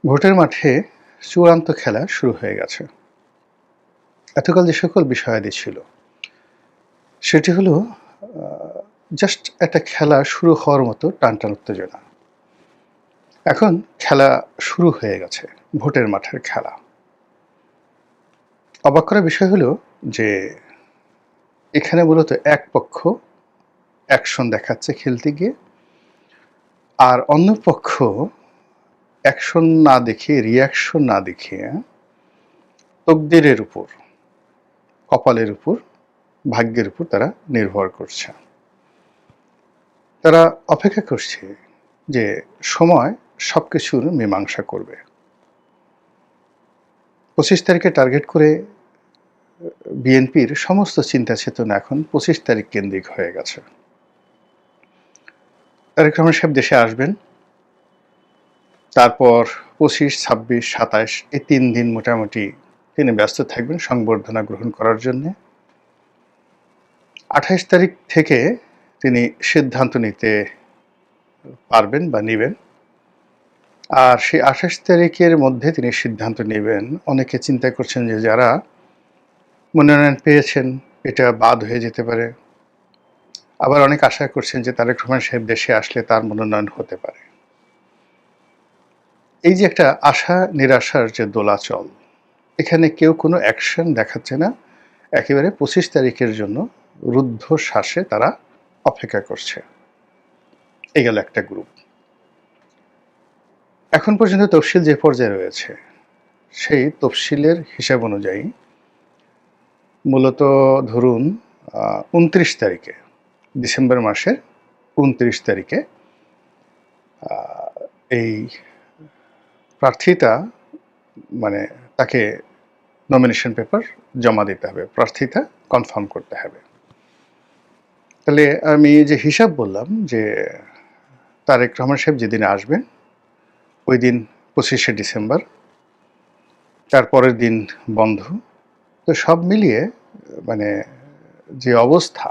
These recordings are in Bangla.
ভোটের মাঠে চূড়ান্ত খেলা শুরু হয়ে গেছে। এতকাল যে সকল বিষয়াদি ছিল, সেটি হলো জাস্ট একটা খেলা শুরু হওয়ার মতো টানটান উত্তেজনা। এখন খেলা শুরু হয়ে গেছে, ভোটের মাঠের খেলা। অবাক করার বিষয় হলো যে এখানে মূলত এক পক্ষ অ্যাকশন দেখাচ্ছে খেলতে গিয়ে, আর অন্য পক্ষ অ্যাকশন না দেখিয়ে, রিঅ্যাকশন না দেখিয়ে তকদিরের উপর, কপালের উপর, ভাগ্যের উপর তারা নির্ভর করছে। তারা অপেক্ষা করছে যে সময় সবকিছুর মীমাংসা করবে। ২৫ তারিখে টার্গেট করে বিএনপির সমস্ত চিন্তা চেতনা এখন ২৫ তারিখ কেন্দ্রিক হয়ে গেছে। তারেক রহমান সাহেব দেশে আসবেন, তারপর ২৫, ২৬, ২৭ এই ৩ দিন মোটামুটি তিনি ব্যস্ত থাকবেন সংবর্ধনা গ্রহণ করার জন্যে। ২৮ তারিখ থেকে তিনি সিদ্ধান্ত নিতে পারবেন বা নিবেন। আর সেই ২৮ তারিখের মধ্যে তিনি সিদ্ধান্ত নেবেন। অনেকে চিন্তা করছেন যে যারা মনোনয়ন পেয়েছেন এটা বাদ হয়ে যেতে পারে। আবার অনেক আশা করছেন যে তারেক রহমান সাহেব দেশে আসলে তার মনোনয়ন হতে পারে। এই যে একটা আশা নিরাশার যে দোলাচল, এখানে কেউ কোনো অ্যাকশন দেখাচ্ছে না। একেবারে ২৫ তারিখের জন্য রুদ্ধশ্বাসে তারা অপেক্ষা করছে। এই গেল একটা গ্রুপ। এখন পর্যন্ত তফসিল যে পর্যায়ে রয়েছে, সেই তফসিলের হিসাব অনুযায়ী মূলত ধরুন ২৯ তারিখে, ডিসেম্বর মাসের ২৯ তারিখে এই প্রার্থীতা মানে তাকে নমিনেশন পেপার জমা দিতে হবে, প্রার্থীতা কনফার্ম করতে হবে। তাহলে আমি যে হিসাব বললাম যে তারেক রহমান সাহেব যেদিন আসবেন ওই দিন ২৫শে ডিসেম্বর, তারপরের দিন বন্ধ। তো সব মিলিয়ে মানে যে অবস্থা,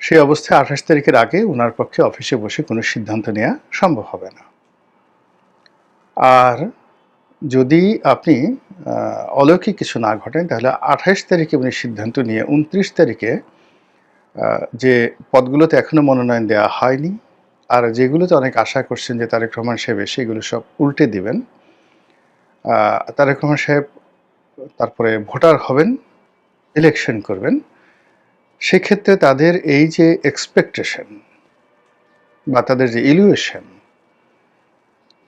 সেই অবস্থায় ২৮ তারিখের আগে ওনার পক্ষে অফিসে বসে কোনো সিদ্ধান্ত নেওয়া সম্ভব হবে না। আর যদি আপনি অলৌকিক কিছু না ঘটেন, তাহলে ২৮ তারিখে উনি সিদ্ধান্ত নিয়ে ২৯ তারিখে যে পদগুলোতে এখনো মনোনয়ন দেওয়া হয়নি, আর যেগুলোতে অনেক আশা করছেন যে তারেক রহমান সাহেব এসে এগুলো সব উল্টে দিবেন, তারেক রহমান সাহেব তারপরে ভোটার হবেন, ইলেকশন করবেন। সেক্ষেত্রে তাদের এই যে এক্সপেকটেশন বা তাদের যে ইলিউশন,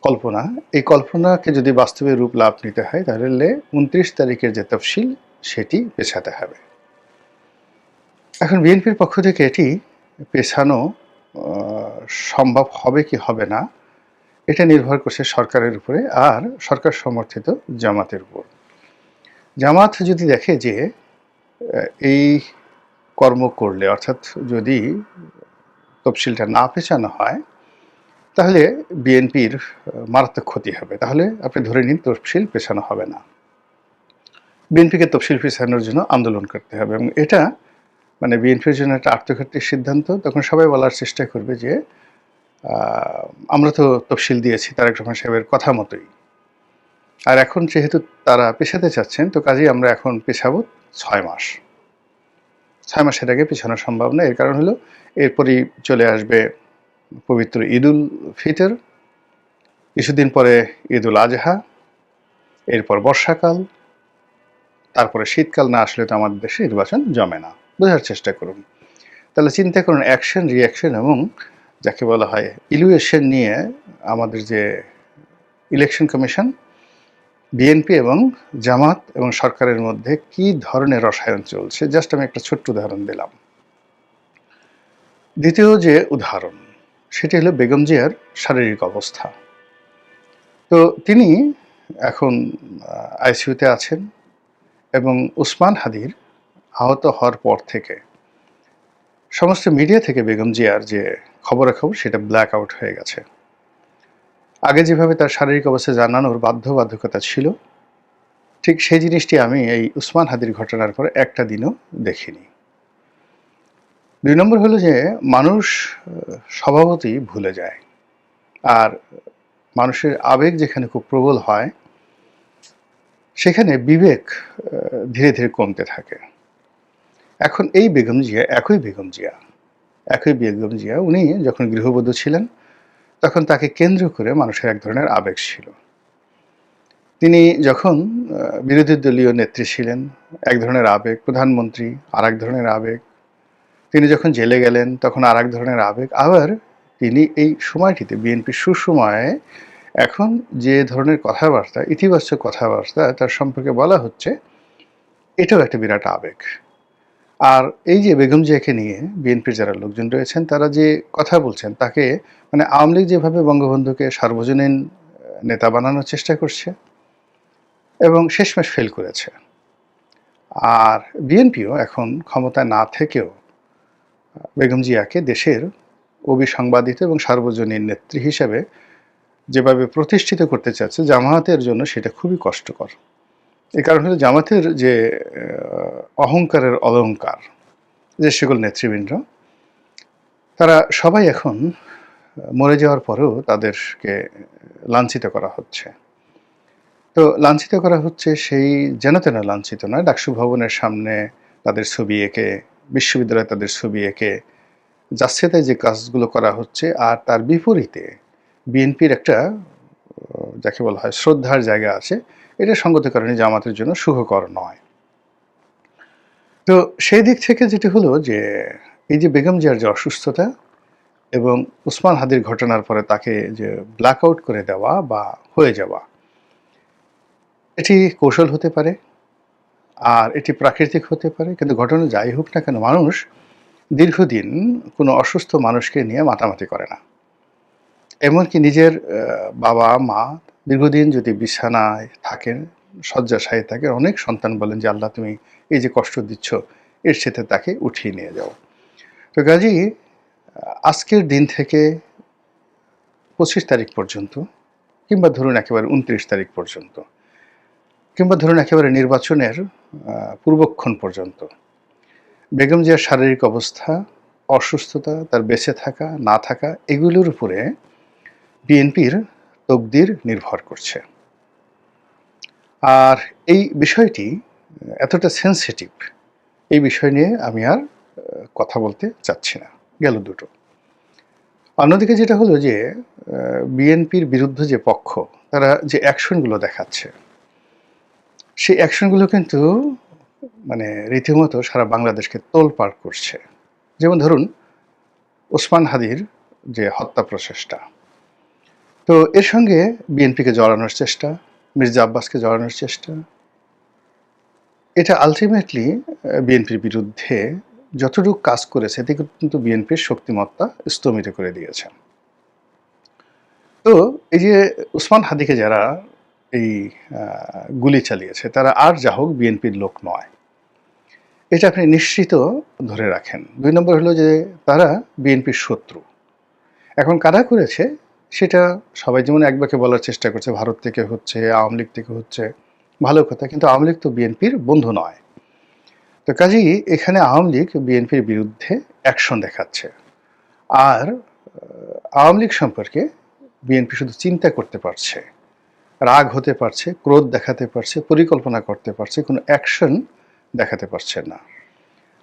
কল্পনা, এই কল্পনাকে যদি বাস্তবে রূপ লাভ নিতে হয়, তাহলে ২৯ তারিখের যে তফসিল সেটি পেছাতে হবে। এখন বিএনপির পক্ষ থেকে এটি পেছানো সম্ভব হবে কি হবে না, এটা নির্ভর করছে সরকারের উপরে আর সরকার সমর্থিত জামাতের উপর। জামাত যদি দেখে যে এই কর্ম করলে, অর্থাৎ যদি তফসিলটা না পেছানো হয়, তাহলে বিএনপির মারাত্মক ক্ষতি হবে। তাহলে আপনি ধরে নিন তফসিল পেছানো হবে না, বিএনপিকে তফসিল পেছানোর জন্য আন্দোলন করতে হবে। এবং এটা মানে বিএনপির জন্য একটা আত্মঘাতী সিদ্ধান্ত। তখন সবাই বলার চেষ্টা করবে যে আমরা তো তফসিল দিয়েছি তারেক রহমান সাহেবের কথা মতোই, আর এখন যেহেতু তারা পেছাতে চাচ্ছেন, তো কাজেই আমরা এখন পেছাবো ৬ মাস। ৬ মাসের আগে পেছানো সম্ভব না। এর কারণ হলো এরপরই চলে আসবে পবিত্র ঈদুল ফিতর, কিছুদিন পরে ঈদুল আজহা, এরপর বর্ষাকাল, তারপরে শীতকাল না আসলে তো আমাদের দেশে নির্বাচন জমে না। বোঝার চেষ্টা করুন। তাহলে চিন্তা করুন অ্যাকশন, রিঅ্যাকশন এবং যাকে বলা হয় ইলিউশন নিয়ে আমাদের যে ইলেকশন কমিশন, বিএনপি এবং জামাত এবং সরকারের মধ্যে কি ধরনের রসায়ন চলছে, জাস্ট আমি একটা ছোট্ট উদাহরণ দিলাম। দ্বিতীয় যে উদাহরণ, সেটি হলো বেগম জিয়ার শারীরিক অবস্থা। তো তিনি এখন আইসিইউতে আছেন এবং ওসমান হাদির আহত হওয়ার পর থেকে সমস্ত মিডিয়া থেকে বেগম জিয়ার যে খবরাখবর সেটা ব্ল্যাক আউট হয়ে গেছে। আগে যেভাবে তার শারীরিক অবস্থা জানানোর বাধ্যবাধকতা ছিল, ঠিক সেই জিনিসটি আমি এই ওসমান হাদির ঘটনার পর একটা দিনও দেখিনি। ২ নম্বর হলো যে মানুষ স্বভাবতই ভুলে যায়, আর মানুষের আবেগ যেখানে খুব প্রবল হয়, সেখানে বিবেক ধীরে ধীরে কমতে থাকে। এখন এই বেগম জিয়া, একই বেগম জিয়া উনি যখন গৃহবধূ ছিলেন, তখন তাকে কেন্দ্র করে মানুষের এক ধরনের আবেগ ছিল। তিনি যখন বিরোধী দলীয় নেত্রী ছিলেন, এক ধরনের আবেগ, প্রধানমন্ত্রী আরেক ধরনের আবেগ, তিনি যখন জেলে গেলেন তখন আরেক ধরনের আবেগ, আবার তিনি এই সময়টিতে বিএনপির সুসময়ে এখন যে ধরনের কথাবার্তা, ইতিবাচক কথাবার্তা তার সম্পর্কে বলা হচ্ছে, এটাও একটা বিরাট আবেগ। আর এই যে বেগম জিয়াকে নিয়ে বিএনপির যারা লোকজন রয়েছেন তারা যে কথা বলছেন, তাকে মানে আওয়ামী লীগ যেভাবে বঙ্গবন্ধুকে সার্বজনীন নেতা বানানোর চেষ্টা করছে এবং শেষমেশ ফেল করেছে, আর বিএনপিও এখন ক্ষমতায় না থেকেও বেগম জিয়াকে দেশের অবিসংবাদিত এবং সার্বজনীন নেত্রী হিসেবে যেভাবে প্রতিষ্ঠিত করতে চাচ্ছে, জামায়াতের জন্য সেটা খুবই কষ্টকর। এই কারণ হলো জামায়াতের যে অহংকারের অলংকার, যে সকল নেতৃবৃন্দ, তারা সবাই এখন মরে যাওয়ার পরেও তাদেরকে লাঞ্ছিত করা হচ্ছে। তো লাঞ্ছিত করা হচ্ছে সেই যেন তেন লাঞ্ছিত নয়, ডাকসু ভবনের সামনে তাদের ছবি এঁকে, বিশ্ববিদ্যালয়ে তাদের ছবি এঁকে যাচ্ছে তাই যে কাজগুলো করা হচ্ছে, আর তার বিপরীতে বিএনপির একটা যাকে বলা হয় শ্রদ্ধার জায়গা আছে, এটা সঙ্গত কারণে জামাতের জন্য সুখকর নয়। তো সেই দিক থেকে যেটি হলো যে এই যে বেগম জিয়ার যে অসুস্থতা এবং উসমান হাদির ঘটনার পরে তাকে যে ব্ল্যাক আউট করে দেওয়া বা হয়ে যাওয়া, এটি কৌশল হতে পারে আর এটি প্রাকৃতিক হতে পারে, কিন্তু ঘটনা যাই হোক না কেন, মানুষ দীর্ঘদিন কোনো অসুস্থ মানুষকে নিয়ে মাতামাতি করে না। এমনকি নিজের বাবা মা দীর্ঘদিন যদি বিছানায় থাকেন, শয্যাশায়ী থাকেন, অনেক সন্তান বলেন যে আল্লাহ তুমি এই যে কষ্ট দিচ্ছ, এর সাথে তাকে উঠিয়ে নিয়ে যাও। তো কাজেই আজকের দিন থেকে 25 তারিখ পর্যন্ত, কিংবা ধরুন একেবারে 29 তারিখ পর্যন্ত, কিংবা ধরুন একেবারে নির্বাচনের পূর্বক্ষণ পর্যন্ত বেগম জিয়ার শারীরিক অবস্থা, অসুস্থতা, তার বেঁচে থাকা না থাকা, এগুলোর উপরে বিএনপির তকদির নির্ভর করছে। আর এই বিষয়টি এতটা সেন্সিটিভ, এই বিষয় নিয়ে আমি আর কথা বলতে চাচ্ছি না। গেল দুটো। অন্যদিকে যেটা হলো যে বিএনপির বিরুদ্ধে যে পক্ষ, তারা যে অ্যাকশনগুলো দেখাচ্ছে, সেই অ্যাকশনগুলো কিন্তু মানে রীতিমতো সারা বাংলাদেশকে তোলপাড় করছে। যেমন ধরুন ওসমান হাদির যে হত্যা প্রচেষ্টা, তো এর সঙ্গে বিএনপিকে জড়ানোর চেষ্টা, মির্জা আব্বাসকে জড়ানোর চেষ্টা, এটা আলটিমেটলি বিএনপির বিরুদ্ধে যতটুকু কাজ করেছে এতে কিন্তু বিএনপির শক্তিমত্তা স্তমিত করে দিয়েছে। তো এই যে ওসমান হাদিকে যারা এই গুলি চালিয়েছে, তারা আর যা হোক বিএনপির লোক নয়, এটা আপনি নিশ্চিত ধরে রাখেন। 2 নম্বর হলো যে তারা বিএনপির শত্রু। এখন কারা করেছে সেটা সবাই যেমন একবাকে বলার চেষ্টা করছে, ভারত থেকে হচ্ছে, আওয়ামী লীগ থেকে হচ্ছে, ভালো কথা, কিন্তু আওয়ামী লীগ তো বিএনপির বন্ধু নয়। তো কাজেই এখানে আওয়ামী লীগ বিএনপির বিরুদ্ধে অ্যাকশন দেখাচ্ছে, আর আওয়ামী লীগ সম্পর্কে বিএনপি শুধু চিন্তা করতে পারছে, রাগ হতে পারছে, ক্রোধ দেখাতে পারছে, পরিকল্পনা করতে পারছে, কোনো অ্যাকশন দেখাতে পারছে না।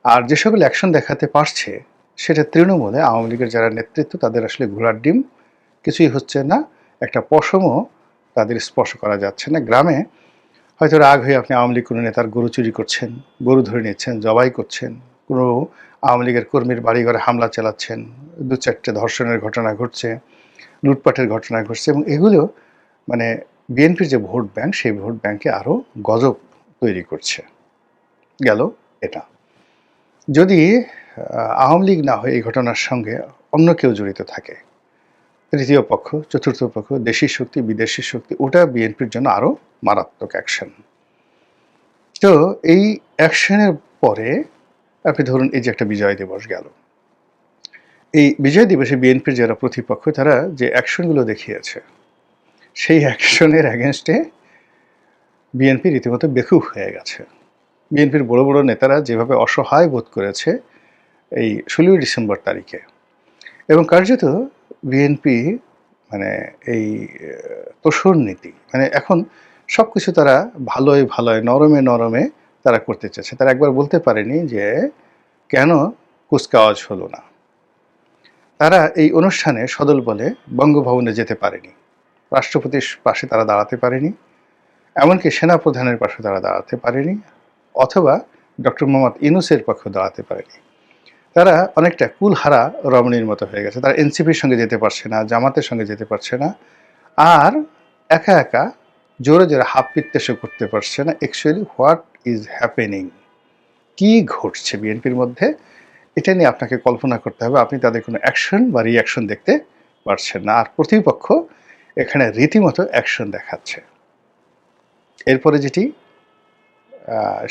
আর যে সকল অ্যাকশন দেখাতে পারছে সেটা তৃণমূলে আওয়ামী লীগের যারা নেতৃত্ব, তাদের আসলে ঘোড়ার ডিম, কিছুই হচ্ছে না, একটা পশমও তাদের স্পর্শ করা যাচ্ছে না। গ্রামে হয়তো রাগ হয়ে আপনি আওয়ামী লীগ কোনো নেতার গরু চুরি করছেন, গরু ধরে নিচ্ছেন, জবাই করছেন, কোনো আওয়ামী লীগের কর্মীর বাড়িঘরে হামলা চালাচ্ছেন, 2-4টে ধর্ষণের ঘটনা ঘটছে, লুটপাটের ঘটনা ঘটছে, এবং এগুলো মানে বিএনপির যে ভোট ব্যাংক, সেই ভোট ব্যাংকে আরও গজব তৈরি করছে। গেল এটা। যদি আওয়ামী লীগ না হয়ে এই ঘটনার সঙ্গে অন্য কেউ জড়িত থাকে, তৃতীয় পক্ষ, চতুর্থ পক্ষ, দেশি শক্তি, বিদেশি শক্তি, ওটা বিএনপির জন্য আরও মারাত্মক অ্যাকশন। তো এই অ্যাকশনের পরে আপনি ধরুন এই যে একটা বিজয় দিবস গেল, এই বিজয় দিবসে বিএনপির যারা প্রতিপক্ষ, তারা যে অ্যাকশনগুলো দেখিয়েছে, সেই অ্যাকশনের অ্যাগেনস্টে বিএনপি রীতিমতো বেকুব হয়ে গেছে। বিএনপির বড় বড় নেতারা যেভাবে অসহায় বোধ করেছে এই 16ই ডিসেম্বর তারিখে, এবং কার্যত বিএনপি মানে এই তোষণ নীতি, মানে এখন সব কিছু তারা ভালোয় ভালোয় নরমে নরমে তারা করতে চাচ্ছে। তারা একবার বলতে পারেনি যে কেন কুচকাওয়াজ হলো না। তারা এই অনুষ্ঠানে সদল বলে বঙ্গভবনে যেতে পারেনি, রাষ্ট্রপতির পাশে তারা দাঁড়াতে পারেনি, এমনকি সেনাপ্রধানের পাশে তারা দাঁড়াতে পারেনি, অথবা ডক্টর মোহাম্মদ ইউনূসের পক্ষে দাঁড়াতে পারেনি। তারা অনেকটা কুলহারা রমণীর মতো হয়ে গেছে। তারা এনসিপির সঙ্গে যেতে পারছে না, জামাতের সঙ্গে যেতে পারছে না, আর একা একা জোরে জোরে হাত পিত্তেশও করতে পারছে না। অ্যাকচুয়ালি হোয়াট ইজ হ্যাপেনিং, কি ঘটছে বিএনপির মধ্যে, এটা নিয়ে আপনাকে কল্পনা করতে হবে। আপনি তাদের কোনো অ্যাকশন বা রিয়াকশন দেখতে পারছেন না, আর প্রতিপক্ষ এখানে রীতিমতো অ্যাকশন দেখাচ্ছে। এরপরে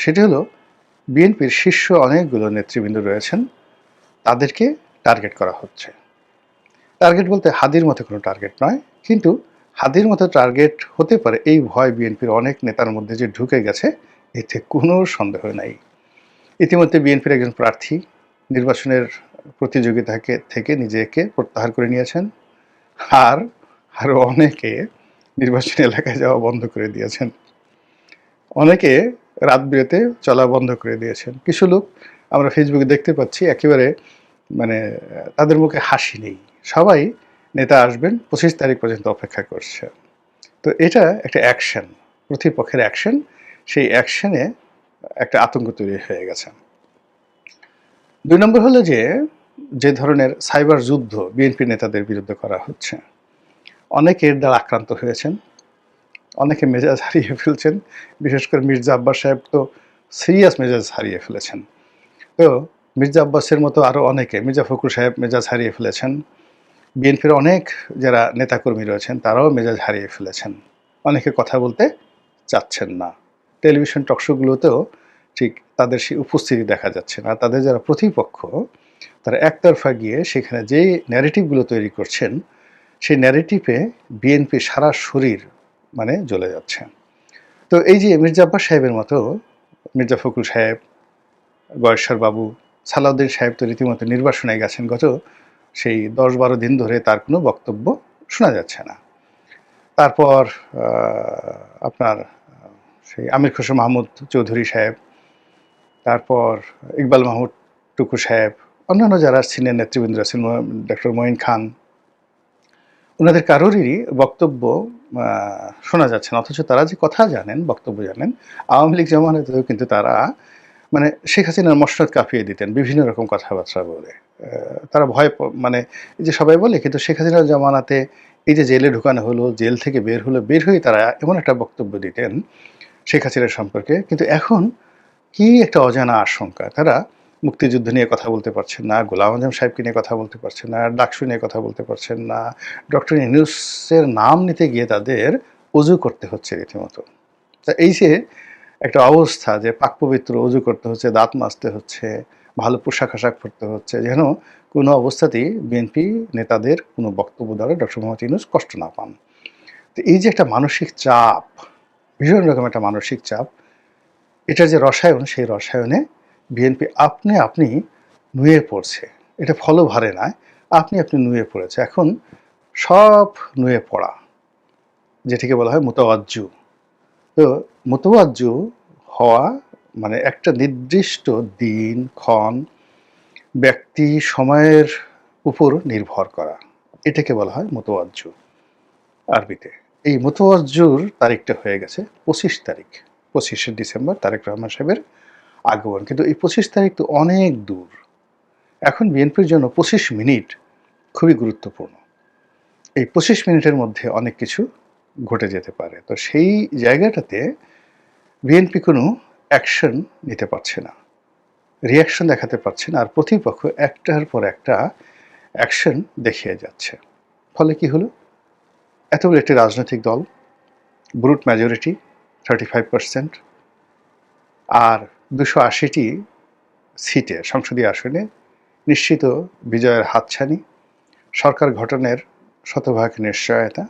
সেটি হলো বিএনপির শীর্ষ অনেকগুলো নেতৃবৃন্দ রয়েছেন, তাদেরকে টার্গেট করা হচ্ছে। টার্গেট বলতে হাদির মতো কোনো টার্গেট নয়, কিন্তু হাদির মতো টার্গেট হতে পারে এই ভয় বিএনপির অনেক নেতার মধ্যে যে ঢুকে গেছে, এতে কোনো সন্দেহ নাই। ইতিমধ্যে বিএনপির একজন প্রার্থী নির্বাচনের প্রতিযোগিতা থেকে নিজেকে প্রত্যাহার করে নিয়েছেন, আর আরও অনেকে নির্বাচনী এলাকায় যাওয়া বন্ধ করে দিয়েছেন, অনেকে রাত বিরেতে চলা বন্ধ করে দিয়েছেন। কিছু লোক আমরা ফেসবুকে দেখতে পাচ্ছি একেবারে মানে তাদের মুখে হাসি নেই, সবাই নেতা আসবেন 25 তারিখ পর্যন্ত অপেক্ষা করছে। তো এটা একটা অ্যাকশন, প্রতিপক্ষের অ্যাকশন, সেই অ্যাকশনে একটা আতঙ্ক তৈরি হয়ে গেছে। 2 নম্বর হলো যে ধরনের সাইবার যুদ্ধ বিএনপি নেতাদের বিরুদ্ধে করা হচ্ছে, অনেকে এর দ্বারা আক্রান্ত হয়েছেন, অনেকে মেজাজ হারিয়ে ফেলছেন। বিশেষ করে মির্জা আব্বাস সাহেব তো সিরিয়াস মেজাজ হারিয়ে ফেলেছেন। তো মির্জা আব্বাসের মতো আরও অনেকে, মির্জা ফখরুল সাহেব মেজাজ হারিয়ে ফেলেছেন, বিএনপির অনেক যারা নেতাকর্মী রয়েছেন তারাও মেজাজ হারিয়ে ফেলেছেন, অনেকে কথা বলতে চাচ্ছেন না। টেলিভিশন টকশোগুলোতেও ঠিক তাদের সেই উপস্থিতি দেখা যাচ্ছে না। তাদের যারা প্রতিপক্ষ, তারা একতরফা গিয়ে সেখানে যে ন্যারেটিভগুলো তৈরি করছেন, সেই ন্যারেটিভে বিএনপি সারা শরীর মানে জ্বলে যাচ্ছে। তো এই যে মির্জা আব্বাস সাহেবের মতো, মির্জা ফখরুল সাহেব, গয়েশ্বর বাবু, সালাউদ্দিন সাহেব তো রীতিমতো নির্বাসনে গেছেন, গত সেই 10-12 দিন ধরে তার কোনো বক্তব্য শোনা যাচ্ছে না। তারপর আপনার সেই আমির খসরু মাহমুদ চৌধুরী সাহেব, তারপর ইকবাল মাহমুদ টুকু সাহেব, অন্যান্য যারা সিনিয়র নেতৃবৃন্দ আছেন, ডক্টর মঈন খান, ওনাদের কারোরই বক্তব্য শোনা যাচ্ছে না। অথচ তারা যে কথা জানেন, বক্তব্য জানেন, আওয়ামী লীগ জামানাতেও কিন্তু তারা মানে শেখ হাসিনার মসনদ কাঁপিয়ে দিতেন বিভিন্ন রকম কথাবার্তা বলে। তারা মানে এই যে সবাই বলে, কিন্তু শেখ হাসিনার জামানাতে এই যে জেলে ঢুকানো হলো, জেল থেকে বের হলো, বের হয়ে তারা এমন একটা বক্তব্য দিতেন শেখ হাসিনার সম্পর্কে। কিন্তু এখন কি একটা অজানা আশঙ্কা, তারা মুক্তিযুদ্ধ নিয়ে কথা বলতে পারছেন না, গোলাম আজম সাহেবকে নিয়ে কথা বলতে পারছেন না, ডাকসু নিয়ে কথা বলতে পারছেন না, ডক্টর ইউনূসের নাম নিতে গিয়ে তাদের অজু করতে হচ্ছে রীতিমতো। তা এই যে একটা অবস্থা, যে পাক পবিত্র অজু করতে হচ্ছে, দাঁত মাজতে হচ্ছে, ভালো পোশাক আশাক পরতে হচ্ছে, যেন কোনো অবস্থাতেই বিএনপি নেতাদের কোনো বক্তব্য দ্বারা ডক্টর মোহাম্মদ ইউনূস কষ্ট না পান। তো এই যে একটা মানসিক চাপ, ভীষণ রকম একটা মানসিক চাপ, এটার যে রসায়ন, সেই রসায়নে বিএনপি আপনি নুয়ে পড়ছে। এটা ফলভারে নয়, আপনি নুয়ে পড়েছে। এখন সব নুয়ে পড়া, যেটিকে বলা হয় মুতাওয়াজ্জু। তো মুতাওয়াজ্জু হওয়া মানে একটা নির্দিষ্ট দিন, ক্ষণ, ব্যক্তি, সময়ের উপর নির্ভর করা, এটাকে বলা হয় মুতাওয়াজ্জু আরবিতে। এই মুতাওয়াজ্জুর তারিখটা হয়ে গেছে 25 তারিখ, 25শে ডিসেম্বর তারেক রহমান সাহেবের আগমন। কিন্তু এই 25 তারিখ তো অনেক দূর। এখন বিএনপির জন্য 25 মিনিট খুবই গুরুত্বপূর্ণ। এই 25 মিনিটের মধ্যে অনেক কিছু ঘটে যেতে পারে। তো সেই জায়গাটাতে বিএনপি কোনো অ্যাকশন নিতে পারছে না, রিয়াকশন দেখাতে পারছে না, আর প্রতিপক্ষ একটার পর একটা অ্যাকশন দেখিয়ে যাচ্ছে। ফলে কি হলো, এত বড় একটি রাজনৈতিক দল, ব্রুট মেজরিটি 35%, আর 280টি সিটে, সংসদীয় আসনে নিশ্চিত বিজয়ের হাতছানি, সরকার গঠনের শতভাগ নিশ্চয়তা,